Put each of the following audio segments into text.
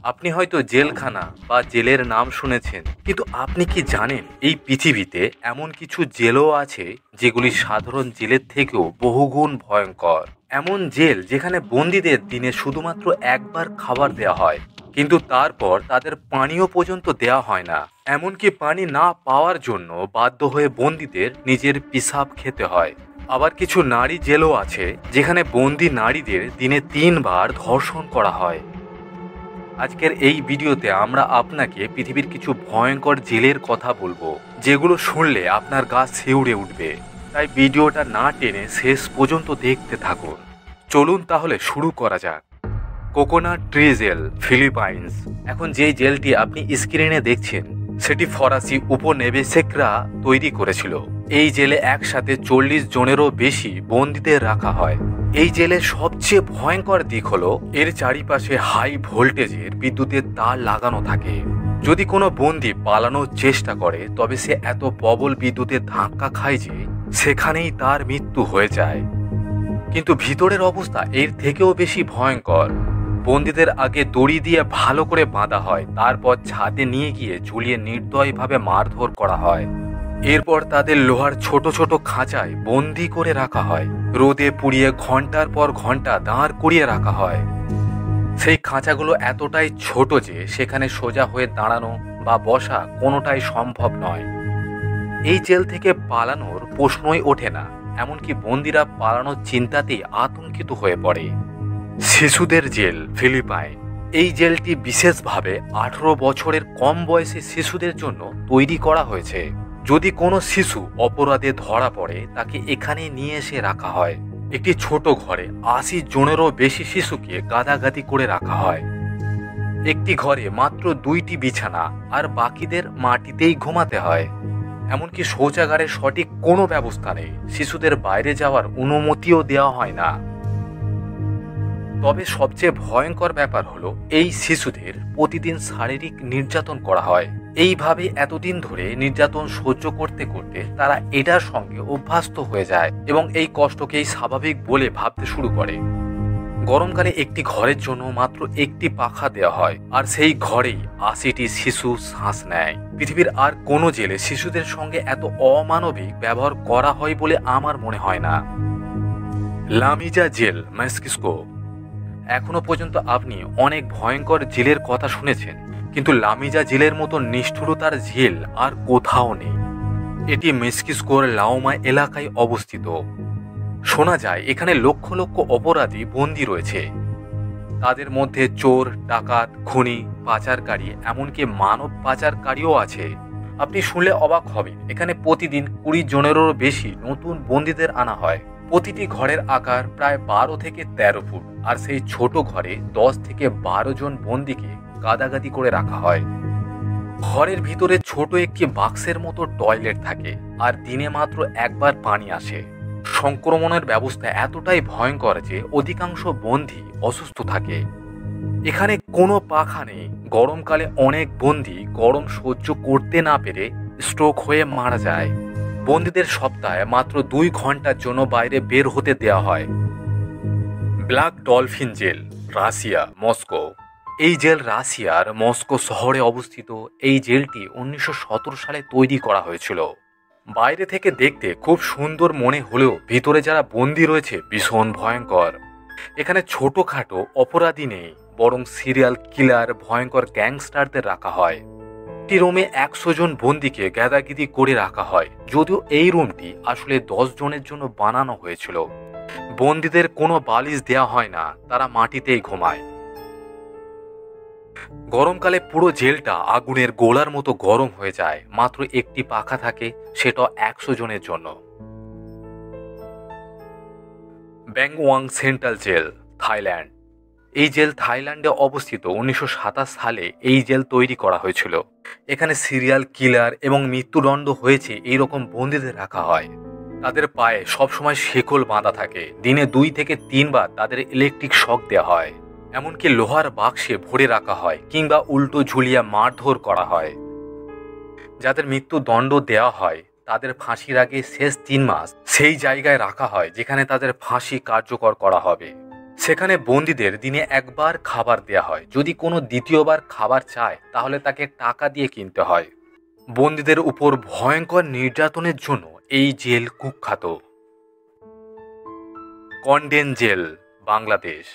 আপনি হয়তো জেলখানা বা জেলের নাম শুনেছেন, কিন্তু আপনি কি জানেন এই পৃথিবীতে এমন কিছু জেলও আছে যেগুলি সাধারণ জেলের থেকেও বহুগুণ ভয়ঙ্কর। এমন জেল যেখানে বন্দীদের দিনে শুধুমাত্র একবার খাবার দেওয়া হয়, কিন্তু তারপর তাদের পানীয় পর্যন্ত দেওয়া হয় না। এমনকি পানি না পাওয়ার জন্য বাধ্য হয়ে বন্দীদের নিজের পিসাব খেতে হয়। আবার কিছু নারী জেলও আছে যেখানে বন্দী নারীদের দিনে 3 বার ধর্ষণ করা হয়। আজকের এই ভিডিওতে আমরা আপনাকে পৃথিবীর কিছু ভয়ঙ্কর জেলের কথা বলবো, যেগুলো শুনলে আপনার গা শিউরে উঠবে। তাই ভিডিওটা না টেনে শেষ পর্যন্ত দেখতে থাকুন। চলুন তাহলে শুরু করা যাক। Coconut tree jail, Philippines. এখন যে জেলটি আপনি স্ক্রিনে দেখছেন সেটি ফরাসি উপনিবেশিকরা তৈরি করেছিল। এই জেলে একসাথে 40 জনেরও বেশি বন্দীদের রাখা হয়। এই জেলের সবচেয়ে ভয়ঙ্কর দিক হলো এর চারিপাশে হাই ভোল্টেজের বিদ্যুতের তার লাগানো থাকে। যদি কোনো বন্দী পালানোর চেষ্টা করে তবে সে এত প্রবল বিদ্যুতের ধাক্কা খায় যে সেখানেই তার মৃত্যু হয়ে যায়। কিন্তু ভিতরের অবস্থা এর থেকেও বেশি ভয়ঙ্কর। বন্দীদের আগে দড়ি দিয়ে ভালো করে বাঁধা হয়, তারপর ছাদে নিয়ে গিয়ে ঝুলিয়ে নির্দয়ভাবে মারধর করা হয়। এরপর তাদের লোহার ছোট ছোট খাঁচায় বন্দি করে রাখা হয়। রোদে পুড়িয়ে ঘন্টার পর ঘন্টা দাঁড় করিয়ে রাখা হয়। সেই খাঁচাগুলো এতটাই ছোট যে সেখানে সোজা হয়ে দাঁড়ানো বা বসা কোনোটাই সম্ভব নয়। এই জেল থেকে পালানোর প্রশ্নই ওঠে না। এমনকি বন্দীরা পালানোর চিন্তাতেই আতঙ্কিত হয়ে পড়ে। শিশুদের জেল, ফিলিপাইন। এই জেলটি বিশেষভাবে 18 বছরের কম বয়সী শিশুদের জন্য তৈরি করা হয়েছে। যদি কোনো শিশু অপরাধে ধরা পড়ে তাকে এখানে নিয়ে এসে রাখা হয়। একটি ছোট ঘরে 80 জনেরও বেশি শিশুকে গাদাগাদি করে রাখা হয়। একটি ঘরে মাত্র 2টি বিছানা, আর বাকিদের মাটিতেই ঘুমাতে হয়। এমনকি শৌচাগারের সঠিক কোনো ব্যবস্থা নেই। শিশুদের বাইরে যাওয়ার অনুমতিও দেওয়া হয় না। তবে সবচেয়ে ভয়ঙ্কর ব্যাপার হলো এই শিশুদের প্রতিদিন শারীরিক নির্যাতন করা হয়। এইভাবে এতদিন ধরে নির্যাতন সহ্য করতে করতে তারা এটার সঙ্গে অভ্যস্ত হয়ে যায় এবং এই কষ্টকেই স্বাভাবিক বলে ভাবতে শুরু করে। গরমকালে একটি ঘরের জন্য মাত্র একটি পাখা দেওয়া হয়, আর সেই ঘরেই 80টি শিশু শ্বাস নেয়। পৃথিবীর আর কোনো জেলে শিশুদের সঙ্গে এত অমানবিক ব্যবহার করা হয় বলে আমার মনে হয় না। লামিজা জেল, মেক্সিকো। এখনো পর্যন্ত আপনি অনেক ভয়ঙ্কর জেলের কথা শুনেছেন, কিন্তু লামিজা জেলের মতো নিষ্ঠুরতার জেল আর কোথাও নেই। এটি মেক্সিকোর লাওমা এলাকায় অবস্থিত। শোনা যায় এখানে লক্ষ লক্ষ অপরাধী বন্দী রয়েছে। তাদের মধ্যে চোর, ডাকাত, খুনি, পাচারকারী, এমনকি মানব পাচারকারীও আছে। আপনি শুনলে অবাক হবেন, এখানে প্রতিদিন 20 জনেরও বেশি নতুন বন্দীদের আনা হয়। প্রতিটি ঘরের আকার প্রায় 12 থেকে 13 ফুট, আর সেই ছোট ঘরে 10 থেকে 12 জন বন্দীকে গাদাগাদি করে রাখা হয়। ঘরের ভিতরে ছোট একটি বাক্সের মতো টয়লেট থাকে, আর দিনে মাত্র একবার পানি আসে। সংক্রমণের ব্যবস্থা এতটাই ভয়ঙ্কর যে অধিকাংশ বন্দী অসুস্থ থাকে। এখানে কোনো পাখা নেই। গরমকালে অনেক বন্দী গরম সহ্য করতে না পেরে স্ট্রোক হয়ে মারা যায়। বন্দীদের সপ্তাহে মাত্র 2 ঘন্টার জন্য বাইরে বের হতে দেওয়া হয়। Black dolphin jail, Russia, Moscow. এই জেল রাশিয়ার মস্কো শহরে অবস্থিত। এই জেলটি 1917 সালে তৈরি করা হয়েছিল। বাইরে থেকে দেখতে খুব সুন্দর মনে হলেও ভিতরে যারা বন্দী রয়েছে ভীষণ ভয়ঙ্কর। এখানে ছোটখাটো অপরাধী নেই, বরং সিরিয়াল কিলার, ভয়ঙ্কর গ্যাংস্টারদের রাখা হয়। একটি রুমে 100 জন বন্দীকে গাদাগাদি করে রাখা হয়, যদিও এই রুমটি আসলে 10 জনের জন্য বানানো হয়েছিল। বন্দীদের কোনো বালিশ দেওয়া হয় না, তারা মাটিতেই ঘুমায়। গরমকালে পুরো জেলটা আগুনের গোলার মতো গরম হয়ে যায়। মাত্র একটি পাখা থাকে, সেটা 100 জনের জন্য। ব্যাংওয়াং সেন্ট্রাল জেল, থাইল্যান্ড। এই জেল থাইল্যান্ডে অবস্থিত। 1927 সালে এই জেল তৈরি করা হয়েছিল। এখানে সিরিয়াল কিলার এবং মৃত্যুদণ্ড হয়েছে এইরকম বন্দীদের রাখা হয়। তাদের পায়ে সবসময় শেকল বাঁধা থাকে। দিনে 2 থেকে 3 বার তাদের ইলেকট্রিক শক দেওয়া হয়। এমনকি লোহার বাক্সে ভরে রাখা হয় কিংবা উল্টো ঝুলিয়ে মারধর করা হয়। যাদের মৃত্যুদণ্ড দেওয়া হয় তাদের ফাঁসির আগে শেষ 3 মাস সেই জায়গায় রাখা হয় যেখানে তাদের ফাঁসি কার্যকর করা হবে। সেখানে বন্দীদের দিনে একবার খাবার দেয়া হয়, যদি কোনো দ্বিতীয়বার খাবার চায় তাহলে তাকে টাকা দিয়ে কিনতে হয়। বন্দীদের উপর ভয়ঙ্কর নির্যাতনের জন্য এই জেল কুখ্যাত। কন্ডেন জেল, বাংলাদেশ।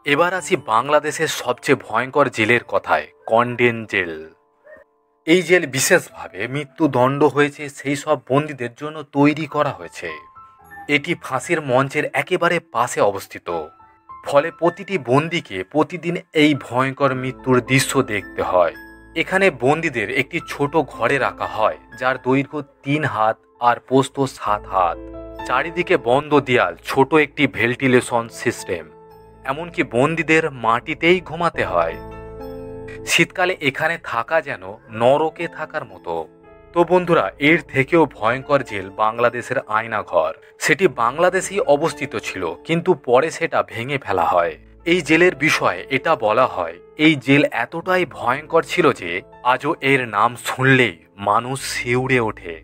এবার আসি বাংলাদেশের সবচেয়ে ভয়ঙ্কর জেলের কথায়, কন্ডেন জেল। এই জেল বিশেষভাবে মৃত্যুদণ্ড হয়েছে সেই সব বন্দীদের জন্য তৈরি করা হয়েছে। এটি ফাঁসির মঞ্চের একেবারে পাশে অবস্থিত, ফলে প্রতিটি বন্দীকে প্রতিদিন এই ভয়ঙ্কর মৃত্যুর দৃশ্য দেখতে হয়। এখানে বন্দীদের একটি ছোট ঘরে রাখা হয়, যার দৈর্ঘ্য 3 হাত আর প্রস্থ 7 হাত। চারিদিকে বন্ধ দেয়াল, ছোট একটি ভেন্টিলেশন সিস্টেম, এমনকি বন্দীদের মাটিতেই ঘুমাতে হয়। শীতকালে এখানে থাকা যেন নরকে থাকার মতো। তো বন্ধুরা, এর থেকেও ভয়ঙ্কর জেল বাংলাদেশের আয়নাঘর। সেটি বাংলাদেশেই অবস্থিত ছিল, কিন্তু পরে সেটা ভেঙে ফেলা হয়। এই জেলের বিষয়ে এটা বলা হয়, এই জেল এতটাই ভয়ঙ্কর ছিল যে আজও এর নাম শুনলেই মানুষ শিউরে ওঠে।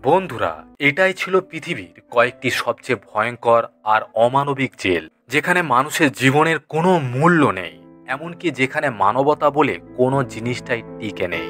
বন্ধুরা, এটাই ছিল পৃথিবীর কয়েকটি সবচেয়ে ভয়ঙ্কর আর অমানবিক জেল, যেখানে মানুষের জীবনের কোনো মূল্য নেই, এমনকি যেখানে মানবতা বলে কোনো জিনিসটাই টিকে নেই।